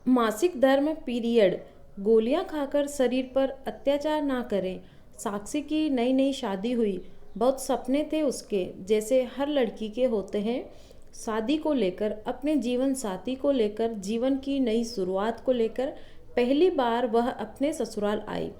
मासिक धर्म पीरियड। गोलियां खाकर शरीर पर अत्याचार ना करें। साक्षी की नई नई शादी हुई। बहुत सपने थे उसके, जैसे हर लड़की के होते हैं। शादी को लेकर, अपने जीवन साथी को लेकर, जीवन की नई शुरुआत को लेकर पहली बार वह अपने ससुराल आई।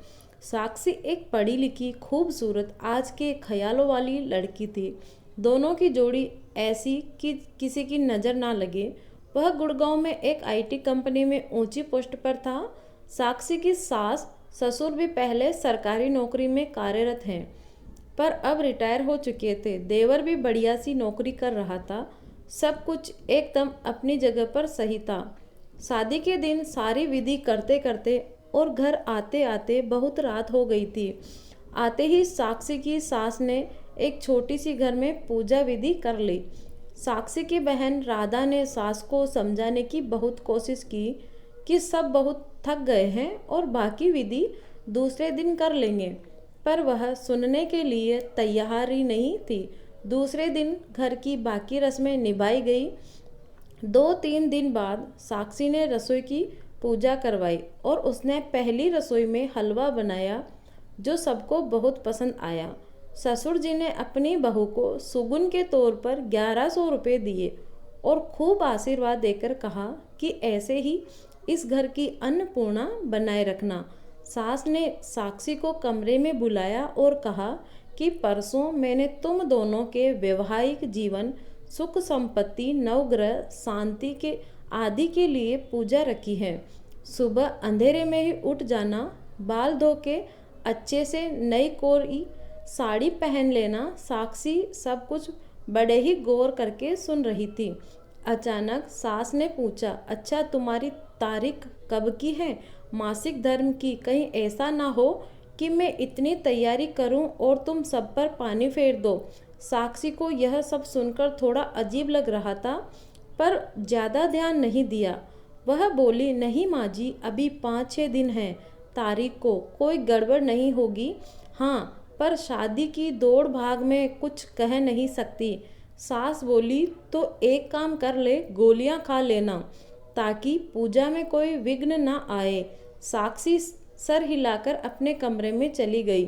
साक्षी एक पढ़ी लिखी, खूबसूरत, आज के ख्यालों वाली लड़की थी। दोनों की जोड़ी ऐसी कि किसी की नज़र ना लगे। वह गुड़गांव में एक आईटी कंपनी में ऊंची पोस्ट पर था। साक्षी की सास ससुर भी पहले सरकारी नौकरी में कार्यरत हैं, पर अब रिटायर हो चुके थे। देवर भी बढ़िया सी नौकरी कर रहा था। सब कुछ एकदम अपनी जगह पर सही था। शादी के दिन सारी विधि करते करते और घर आते आते बहुत रात हो गई थी। आते ही साक्षी की सास ने एक छोटी सी घर में पूजा विधि कर ली। साक्षी की बहन राधा ने सास को समझाने की बहुत कोशिश की कि सब बहुत थक गए हैं और बाकी विधि दूसरे दिन कर लेंगे, पर वह सुनने के लिए तैयार ही नहीं थी। दूसरे दिन घर की बाकी रस्में निभाई गई। 2-3 दिन बाद साक्षी ने रसोई की पूजा करवाई और उसने पहली रसोई में हलवा बनाया, जो सबको बहुत पसंद आया। ससुर जी ने अपनी बहू को सुगुन के तौर पर 1100 रुपये दिए और खूब आशीर्वाद देकर कहा कि ऐसे ही इस घर की अन्नपूर्णा बनाए रखना। सास ने साक्षी को कमरे में बुलाया और कहा कि परसों मैंने तुम दोनों के वैवाहिक जीवन, सुख संपत्ति, नवग्रह शांति के आदि के लिए पूजा रखी है। सुबह अंधेरे में ही उठ जाना, बाल धो के अच्छे से नई कोरी साड़ी पहन लेना। साक्षी सब कुछ बड़े ही गौर करके सुन रही थी। अचानक सास ने पूछा, अच्छा तुम्हारी तारीख कब की है? मासिक धर्म की। कहीं ऐसा ना हो कि मैं इतनी तैयारी करूं और तुम सब पर पानी फेर दो। साक्षी को यह सब सुनकर थोड़ा अजीब लग रहा था, पर ज़्यादा ध्यान नहीं दिया। वह बोली, नहीं माँ जी, अभी 5-6 दिन हैं तारीख को, कोई गड़बड़ नहीं होगी। हाँ, पर शादी की दौड़ भाग में कुछ कह नहीं सकती। सास बोली, तो एक काम कर ले, गोलियां खा लेना ताकि पूजा में कोई विघ्न ना आए। साक्षी सर हिलाकर अपने कमरे में चली गई।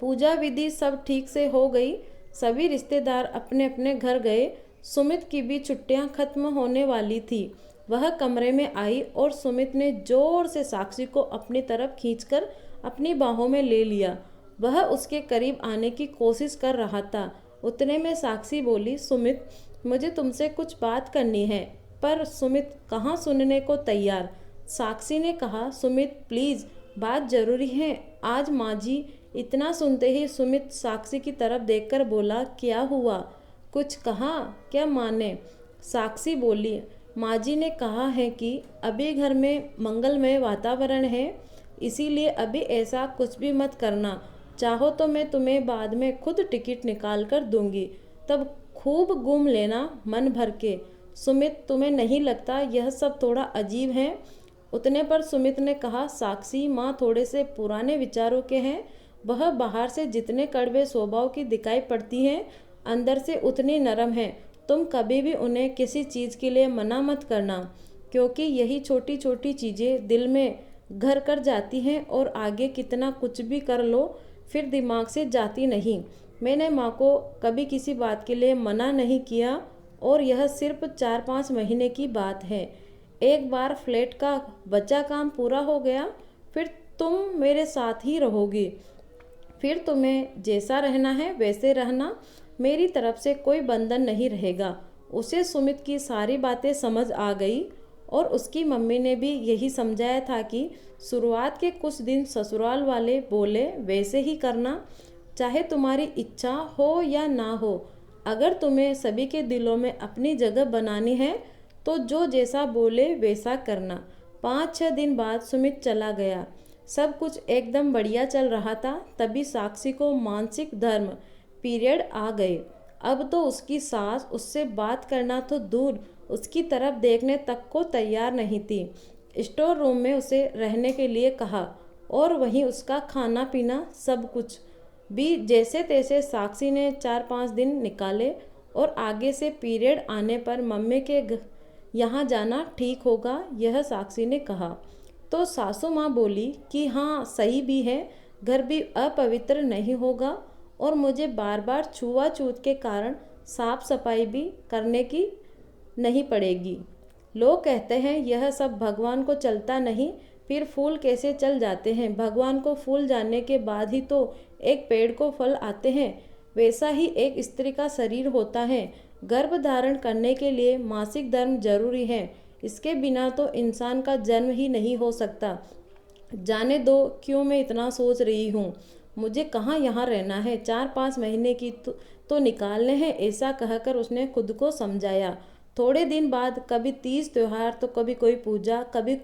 पूजा विधि सब ठीक से हो गई। सभी रिश्तेदार अपने अपने घर गए। सुमित की भी छुट्टियां खत्म होने वाली थी। वह कमरे में आई और सुमित ने जोर से साक्षी को अपनी तरफ खींचकर अपनी बाहों में ले लिया। वह उसके करीब आने की कोशिश कर रहा था। उतने में साक्षी बोली, सुमित, मुझे तुमसे कुछ बात करनी है। पर सुमित कहाँ सुनने को तैयार। साक्षी ने कहा, सुमित प्लीज़, बात ज़रूरी है आज माँ जी। इतना सुनते ही सुमित साक्षी की तरफ देखकर बोला, क्या हुआ? कुछ कहा क्या माँ ने? साक्षी बोली, माँ जी ने कहा है कि अभी घर में मंगलमय वातावरण है, इसीलिए अभी ऐसा कुछ भी मत करना। चाहो तो मैं तुम्हें बाद में खुद टिकट निकाल कर दूंगी, तब खूब घूम लेना मन भर के। सुमित, तुम्हें नहीं लगता यह सब थोड़ा अजीब है? उतने पर सुमित ने कहा, साक्षी, माँ थोड़े से पुराने विचारों के हैं। वह बाहर से जितने कड़वे स्वभाव की दिखाई पड़ती हैं, अंदर से उतनी नरम है। तुम कभी भी उन्हें किसी चीज़ के लिए मना मत करना, क्योंकि यही छोटी छोटी चीज़ें दिल में घर कर जाती हैं और आगे कितना कुछ भी कर लो फिर दिमाग से जाती नहीं। मैंने माँ को कभी किसी बात के लिए मना नहीं किया और यह सिर्फ 4-5 महीने की बात है। एक बार फ्लैट का बचा काम पूरा हो गया, फिर तुम मेरे साथ ही रहोगी। फिर तुम्हें जैसा रहना है वैसे रहना, मेरी तरफ से कोई बंधन नहीं रहेगा। उसे सुमित की सारी बातें समझ आ गई और उसकी मम्मी ने भी यही समझाया था कि शुरुआत के कुछ दिन ससुराल वाले बोले वैसे ही करना, चाहे तुम्हारी इच्छा हो या ना हो। अगर तुम्हें सभी के दिलों में अपनी जगह बनानी है तो जो जैसा बोले वैसा करना। 5-6 दिन बाद सुमित चला गया। सब कुछ एकदम बढ़िया चल रहा था, तभी साक्षी को मासिक धर्म पीरियड आ गए। अब तो उसकी सास उससे बात करना तो दूर, उसकी तरफ देखने तक को तैयार नहीं थी। स्टोर रूम में उसे रहने के लिए कहा और वहीं उसका खाना पीना सब कुछ भी जैसे तैसे साक्षी ने 4-5 दिन निकाले और आगे से पीरियड आने पर मम्मी के यहाँ जाना ठीक होगा, यह साक्षी ने कहा। तो सासू माँ बोली कि हाँ सही भी है, घर भी अपवित्र नहीं होगा और मुझे बार बार छुआछूत के कारण साफ सफाई भी करने की नहीं पड़ेगी। लोग कहते हैं यह सब भगवान को चलता नहीं, फिर फूल कैसे चल जाते हैं? भगवान को फूल जानने के बाद ही तो एक पेड़ को फल आते हैं। वैसा ही एक स्त्री का शरीर होता है। गर्भ धारण करने के लिए मासिक धर्म जरूरी है, इसके बिना तो इंसान का जन्म ही नहीं हो सकता। जाने दो, क्यों मैं इतना सोच रही हूँ, मुझे कहाँ यहाँ रहना है, 4-5 महीने की तो निकालने हैं, ऐसा कहकर उसने खुद को समझाया। थोड़े दिन बाद कभी तीज त्योहार तो कभी कोई पूजा, कभी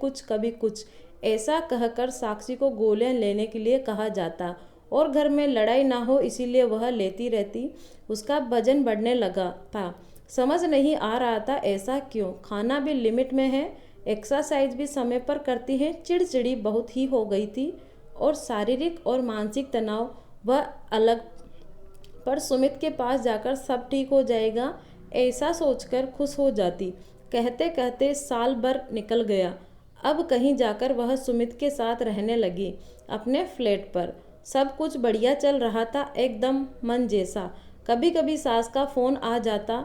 कुछ ऐसा कहकर साक्षी को गोलियां लेने के लिए कहा जाता और घर में लड़ाई ना हो इसीलिए वह लेती रहती। उसका वजन बढ़ने लगा था, समझ नहीं आ रहा था ऐसा क्यों। खाना भी लिमिट में है, एक्सरसाइज भी समय पर करती है, चिड़चिड़ी बहुत ही हो गई थी और शारीरिक और मानसिक तनाव वह अलग। पर सुमित के पास जाकर सब ठीक हो जाएगा ऐसा सोचकर खुश हो जाती। कहते कहते साल भर निकल गया। अब कहीं जाकर वह सुमित के साथ रहने लगी अपने फ्लैट पर। सब कुछ बढ़िया चल रहा था, एकदम मन जैसा। कभी कभी सास का फ़ोन आ जाता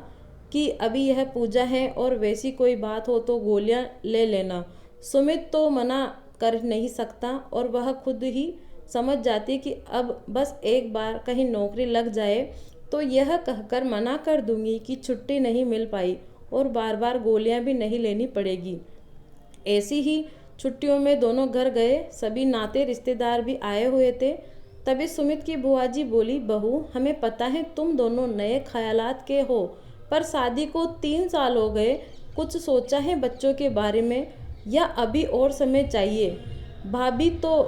कि अभी यह पूजा है और वैसी कोई बात हो तो गोलियां ले लेना। सुमित तो मना कर नहीं सकता और वह खुद ही समझ जाती कि अब बस एक बार कहीं नौकरी लग जाए तो यह कहकर मना कर दूंगी कि छुट्टी नहीं मिल पाई और बार बार गोलियां भी नहीं लेनी पड़ेगी। ऐसी ही छुट्टियों में दोनों घर गए, सभी नाते रिश्तेदार भी आए हुए थे। तभी सुमित की बुआ जी बोली, बहू हमें पता है तुम दोनों नए ख्यालात के हो, पर शादी को 3 साल हो गए, कुछ सोचा है बच्चों के बारे में या अभी और समय चाहिए? भाभी तो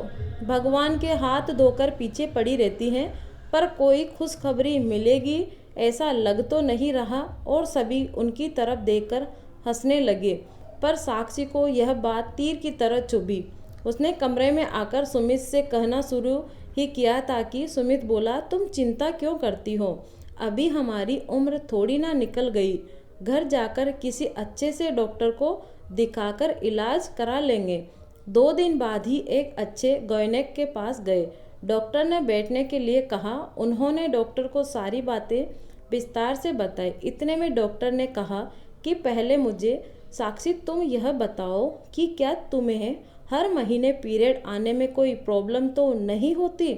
भगवान के हाथ धोकर पीछे पड़ी रहती हैं, पर कोई खुशखबरी मिलेगी ऐसा लग तो नहीं रहा। और सभी उनकी तरफ देखकर हंसने लगे, पर साक्षी को यह बात तीर की तरह चुभी। उसने कमरे में आकर सुमित से कहना शुरू ही किया था कि सुमित बोला, तुम चिंता क्यों करती हो, अभी हमारी उम्र थोड़ी ना निकल गई, घर जाकर किसी अच्छे से डॉक्टर को दिखाकर इलाज करा लेंगे। 2 दिन बाद ही एक अच्छे गायनेक के पास गए। डॉक्टर ने बैठने के लिए कहा। उन्होंने डॉक्टर को सारी बातें विस्तार से बताई। इतने में डॉक्टर ने कहा कि पहले मुझे साक्षी तुम यह बताओ कि क्या तुम्हें हर महीने पीरियड आने में कोई प्रॉब्लम तो नहीं होती?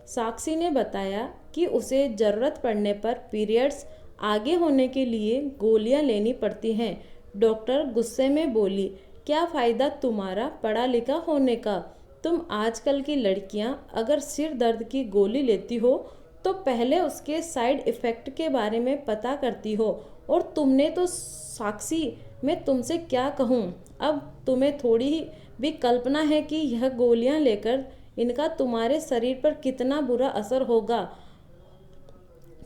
साक्षी ने बताया कि उसे ज़रूरत पड़ने पर पीरियड्स आगे होने के लिए गोलियां लेनी पड़ती हैं। डॉक्टर गुस्से में बोली, क्या फ़ायदा तुम्हारा पढ़ा लिखा होने का? तुम आजकल की लड़कियां अगर सिर दर्द की गोली लेती हो तो पहले उसके साइड इफ़ेक्ट के बारे में पता करती हो, और तुमने तो साक्षी मैं तुमसे क्या कहूँ, अब तुम्हें थोड़ी ही भी कल्पना है कि यह गोलियां लेकर इनका तुम्हारे शरीर पर कितना बुरा असर होगा।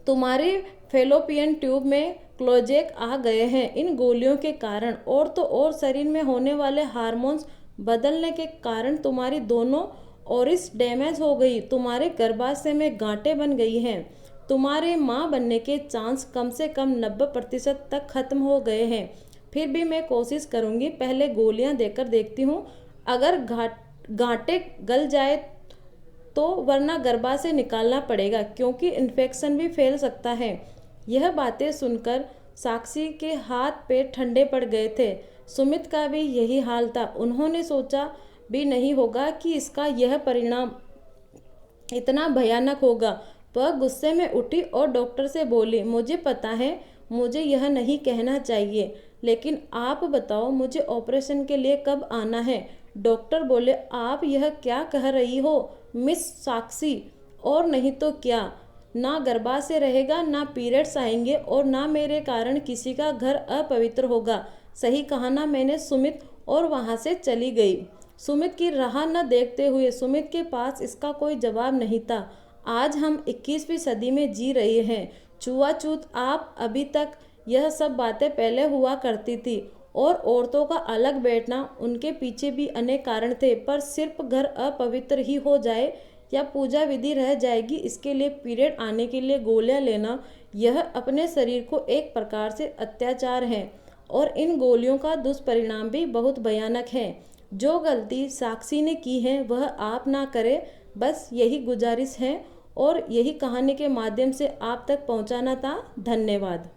तुम्हारे फेलोपियन ट्यूब में क्लोजेक आ गए हैं इन गोलियों के कारण, और तो और शरीर में होने वाले हार्मोन्स बदलने के कारण तुम्हारी दोनों ओरिस डैमेज हो गई, तुम्हारे गर्भाशय में गांठें बन गई हैं, तुम्हारे माँ बनने के चांस कम से कम 90% तक खत्म हो गए हैं। फिर भी मैं कोशिश करूँगी, पहले गोलियाँ देकर देखती हूँ, अगर गांठें गल जाए तो, वरना गर्भाशय निकालना पड़ेगा क्योंकि इन्फेक्शन भी फैल सकता है। यह बातें सुनकर साक्षी के हाथ पैर ठंडे पड़ गए थे। सुमित का भी यही हाल था। उन्होंने सोचा भी नहीं होगा कि इसका यह परिणाम इतना भयानक होगा। वह गुस्से में उठी और डॉक्टर से बोली, मुझे पता है मुझे यह नहीं कहना चाहिए, लेकिन आप बताओ मुझे ऑपरेशन के लिए कब आना है? डॉक्टर बोले, आप यह क्या कह रही हो मिस साक्षी, और नहीं तो क्या, ना गर्भाशय रहेगा, ना पीरियड्स आएंगे और ना मेरे कारण किसी का घर अपवित्र होगा। सही कहा ना मैंने सुमित? और वहाँ से चली गई। सुमित की राह न देखते हुए सुमित के पास इसका कोई जवाब नहीं था। आज हम 21वीं सदी में जी रहे हैं। छुआछूत आप अभी तक, यह सब बातें पहले हुआ करती थी, और औरतों का अलग बैठना, उनके पीछे भी अनेक कारण थे, पर सिर्फ घर अपवित्र ही हो जाए या पूजा विधि रह जाएगी इसके लिए पीरियड आने के लिए गोलियां लेना, यह अपने शरीर को एक प्रकार से अत्याचार है। और इन गोलियों का दुष्परिणाम भी बहुत भयानक है। जो गलती साक्षी ने की है वह आप ना करें, बस यही गुजारिश है और यही कहानी के माध्यम से आप तक पहुंचाना था। धन्यवाद।